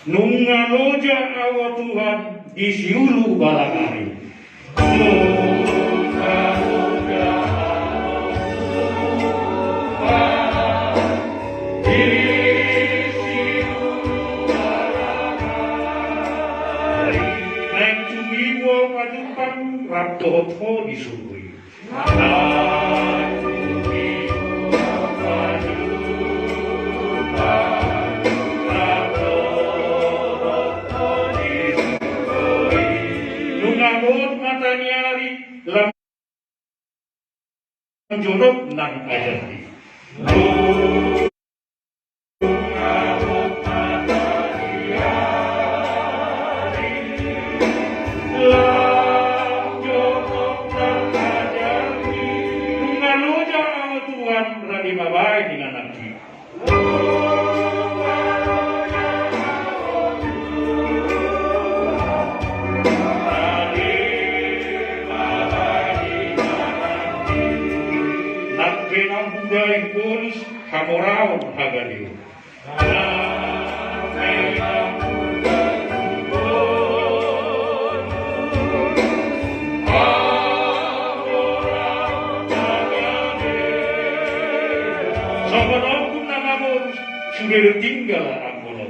Nungaloja awa Tuhan di siulu balakari. Rapto disului. Nungamot matanyari lam jorok nang ajati. Di mabay dengan nanti. Nanti budaya polis hamorawan hagaliu. Sabanapun namamu sudah tinggal angkolo.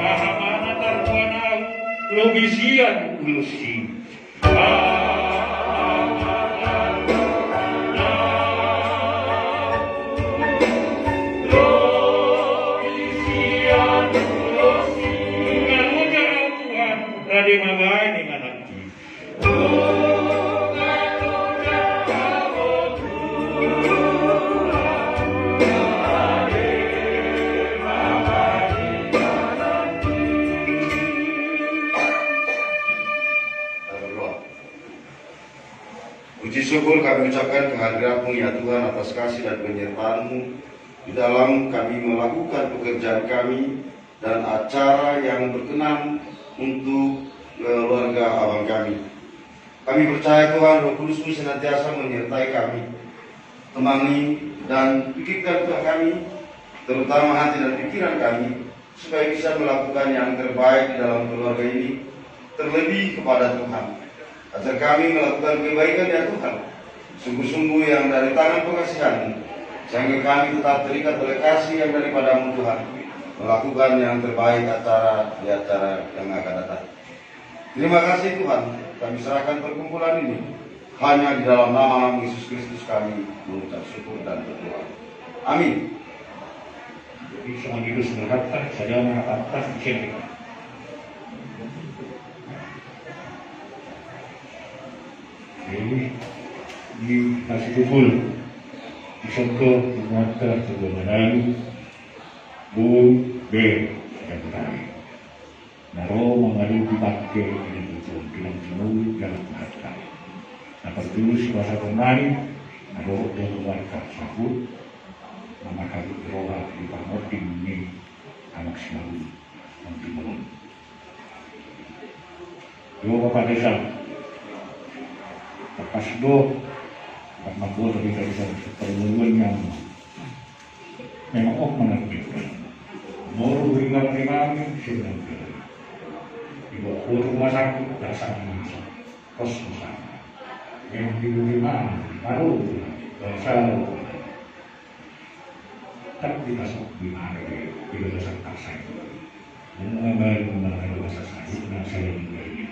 Kahamana tarwanau logisian ulusi. Di mabay dengan nanti. Puji syukur kami ucapkan kehadiran-Mu ya Tuhan atas kasih dan penyertaan-Mu di dalam kami melakukan pekerjaan kami dan acara yang berkenan untuk keluarga abang kami. Kami percaya Tuhan Roh Kudus-Mu senantiasa menyertai kami, temani dan pikirkan Tuhan kami, terutama hati dan pikiran kami, supaya bisa melakukan yang terbaik di dalam keluarga ini, terlebih kepada Tuhan. Ajar kami melakukan kebaikan ya Tuhan, sungguh-sungguh yang dari tangan pengasihan-Mu, sehingga kami tetap terikat oleh kasih yang daripada-Mu Tuhan, melakukan yang terbaik di acara yang akan datang. Terima kasih Tuhan, kami serahkan perkumpulan ini hanya di dalam nama Yesus Kristus kami mengucap syukur dan berdoa. Amin. Jadi semua itu sebenarnya saya mengatakan di sini. Jadi di kasih kumpul di Soko Sumatera Sebenarnya Bu B yang terakhir. Naro mengadu dipakai ini betul bilang semua dalam harta. Dapat tulus bahasa kemari, naro dan warga sabut, nama kali rola di pamoting ini anak selalu mentimulun. Yo Bapak Desa, lepas do, Pak Mabur dari desa perluluan yang memang mengerti. Baru ringan-ringan sudah dibawa ke rumah sakit dasar kos bersama yang diterima baru dasar tak dikasih di mana di dasar kasar mengenai bahasa saya mengenai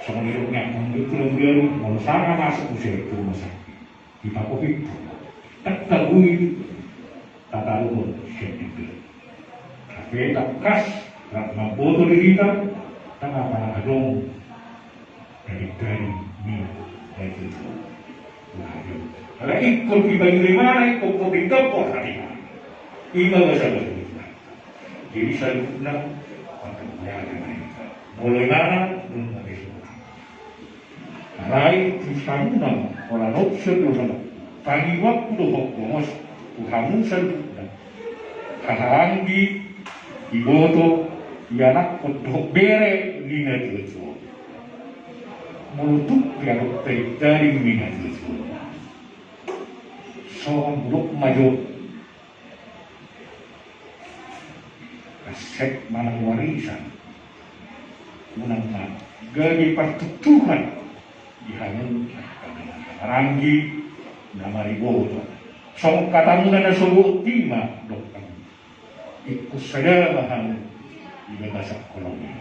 sebenarnya kemudian mau sana masuk usia rumah sakit di Pakopi tak tahu tata ruang sedikit tapi tak kas tak mampu dirikan tak apa dong dari ini dari itu kalau ikut di bagi mana ikut di toko hari ini bahasa jadi saya bilang mulai mana belum ada semua Rai Tuhan orang opsi Tuhan tadi waktu pokoknya Tuhan Tuhan Kahanggi Iboto Ianak untuk bere lina tujuh, menutup dialog dari lina tujuh. Seorang buluk maju, aset mana warisan, menang gadi pertutuhan dihanun ranggi nama riboto. Song katamu na subuh tima dokter. Ikut saja bahan di bahasa koloni.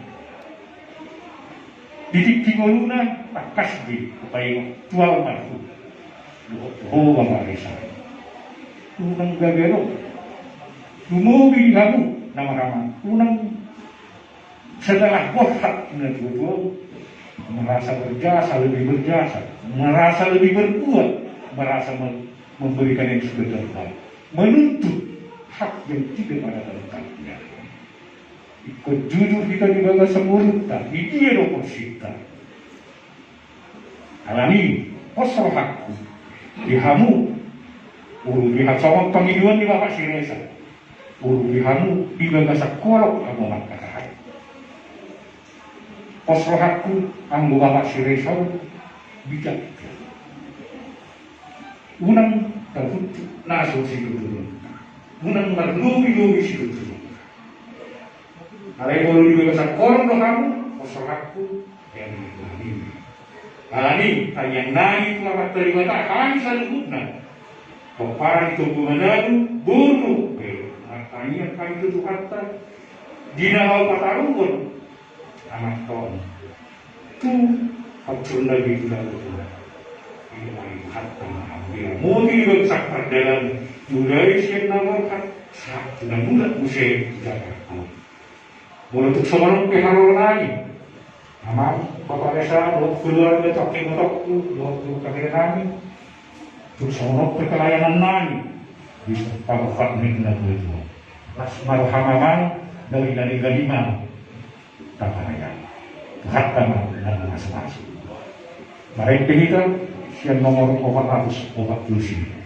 Didik timoluna takas di upaya tual marfu. Doa marisa. Unang gagero. Lumubi kamu nama-nama. Unang setelah bohat menurut merasa berjasa, lebih berjasa, merasa lebih berbuat, merasa memberikan yang sudah terbaik, menuntut hak yang tidak pada tempatnya. Ikut jujur kita di bawah semurta, di dia dokter sita. Alami, posro hakku, dihamu, uru lihat sama pengiduan di bapak siresa, uru dihamu di bawah sekolok kamu makan. Posro hakku, anggo bapak siresa, bijak. Unang tertutup naso situ turun, unang berlubi situ turun. Alai bolu di bawah korong kamu, kosong aku yang ini. Alani tayang nani kelamat terima tak kami salutna. Keparang itu bumanadu bunuh. Artinya kami itu hatta dinahau patarungun anak ton. Tu hancur lagi tidak betul. Hatta mengambil mudi bersak dalam mulai siang nama sak sudah mudah usai tidak aku. Untuk seorang pihak lain, nama bapak desa keluarga toki motokku, untuk kakek kami, untuk seorang perkelayanan nani di Pabukat Negara itu. Lasmar hamaman dari Galiman, tak ada. Hatta dan masing-masing. Mereka kita siang nomor 449.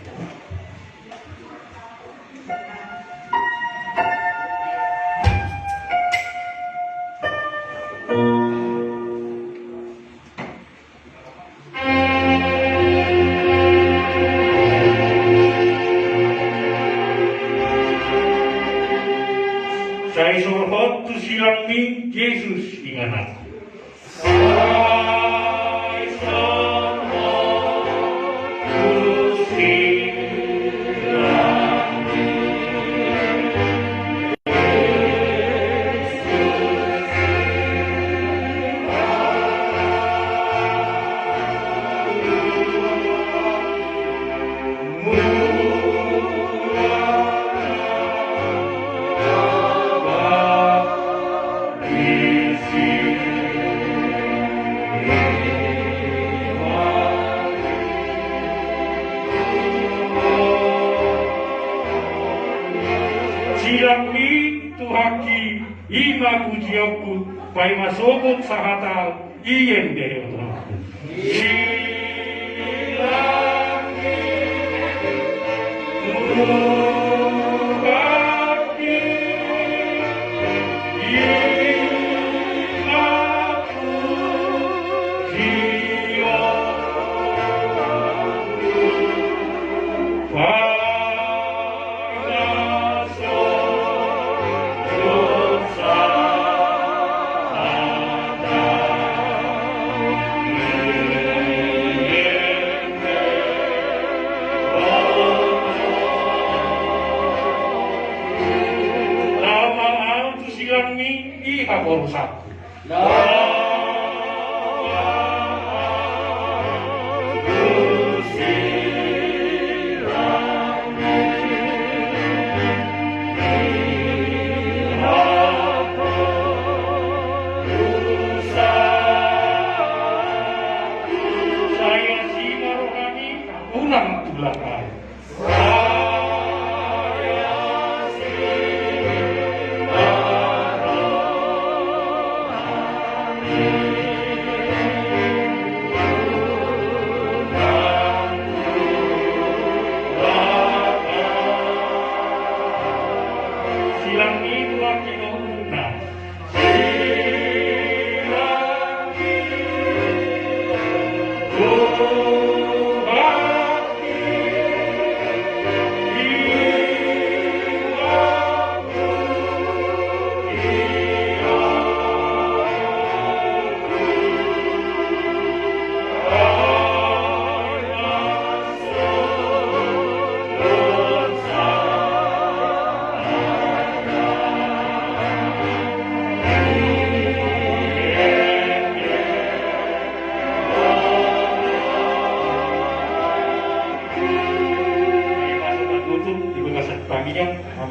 Saya sorot tu siang ni Yesus dengan aku. Siang ni tuhaki ima pujiaku pai masokot sahatal ien dewa. Siang ni tuhaki ima pujiaku. Iha borusaku. Saya singa rohani ulang belakang. Silang itu artinya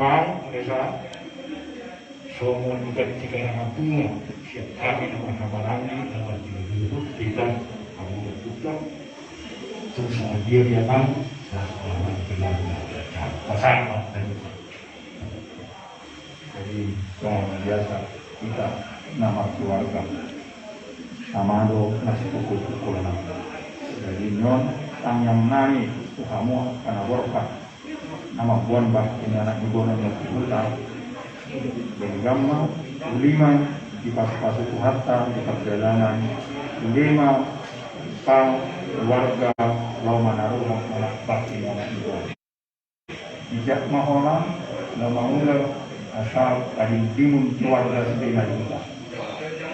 mau mereka semua juga jika yang punya siap kami nama habarangi dalam diri kita kamu berbuka terus dia mau lah orang bilang pasang dan jadi luar biasa kita nama keluarga Amado nasi pukul nama jadi nyon ang yang nani kamu karena berkah nama buan bah ini anak ibu yang kita dari gamma lima di pas-pas itu harta di perjalanan lima pang keluarga lau manaruh anak bakti anak ibu bijak mahola nama ular asal tadi dimun keluarga sedina juga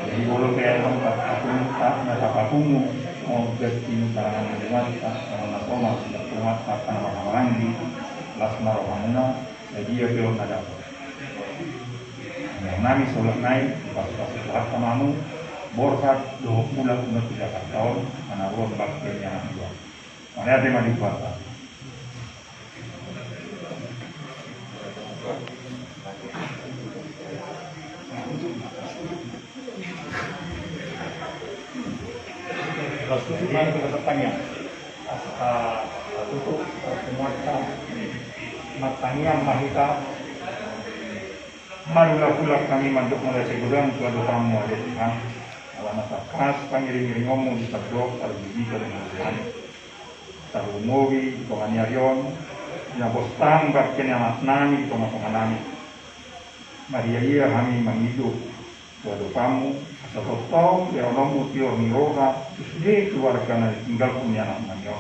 jadi kalau kayak tempat aku tak nyata pakumu mau bercinta dengan karena koma sudah kuat akan orang di lasmar rohamuna jadi ya belum ada yang nami solat naik pas-pas surat kamamu borkat 2 bulan untuk 3 tahun karena ruang bakti yang dua mana ada yang dikuatkan Rasul mana kita bertanya tutup semua matanya mahita marulah pula kami manduk mulai segudang suatu kamu ada Tuhan awana kas pangiring-iring ngomong di sabdok taruh dengan Tuhan taruh mowi penganyarion na bostang bakyan anak nami pengapanganami Maria iya kami menghidup suatu kamu Sotong, ya orang mutior miroga, terus keluarga nanti tinggal punya anak nanyo,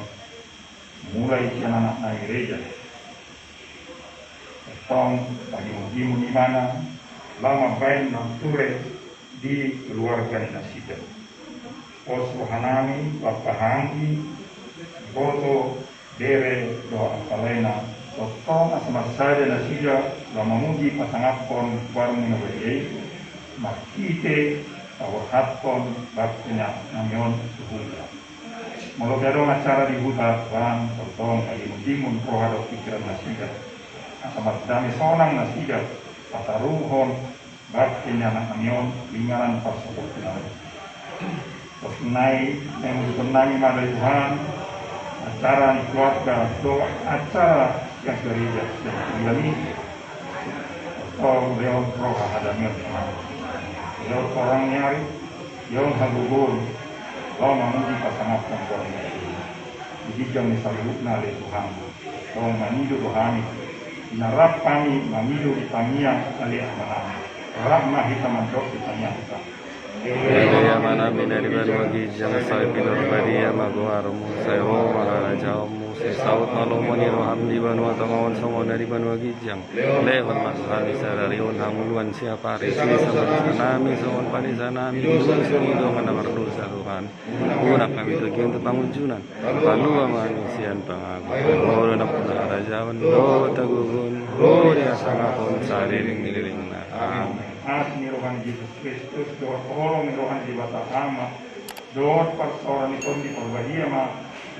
mulai si anak na gereja. Sotong, pagi mudimu di mana, lama baik nanture di keluarga nasida. Pos hanami, papahangi, foto, dere, doa kalena. Sotong asma saja nasida, lama mudi pasangapon, warmu nabajai, makite. Tawar hatkon baktinya namyon suhuda. Molo gado acara di hutan bang tertong kali mutimun prohado pikiran nasida. Asamat dami sonang nasida pataruhon baktinya namyon lingkaran pasopor final. Terus naik yang dikenangi malai Tuhan acara di keluarga doa acara yang gereja dan ini atau leon proha hadamir Tuhan. Laut orang nyari, yang hagugun, laut mamuji pasangan perempuan itu. Jadi jam misalnya nale Tuhan, laut manidu Tuhan, narap kami manidu tania alih mana, rahmah kita mandok ditanya kita. Ya mana minari barwagi jang sai pinor baria magoarmu sayo mala jaumu se saut malomoni roham di banua tangawon songo dari barwagi jang lewat masal sarari on hamuluan siapa resi sama nami songon pani sanami dun sungi do mana mardu saruhan unak kami tuju untuk pangujunan panua manusian pangaku oro nak puna rajawan do tagugun do dia sangapon sariring niliring na Asmi rohani Yesus Kristus, doa tolong rohani Bapa Ama, doa persoalan itu di perbahia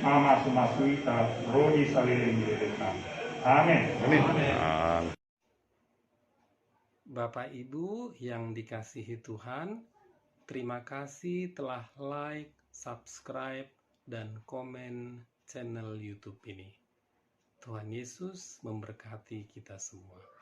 mama sumasuita, rodi saliring direkam. Amin. Amin. Bapak Ibu yang dikasihi Tuhan, terima kasih telah like, subscribe, dan komen channel YouTube ini. Tuhan Yesus memberkati kita semua.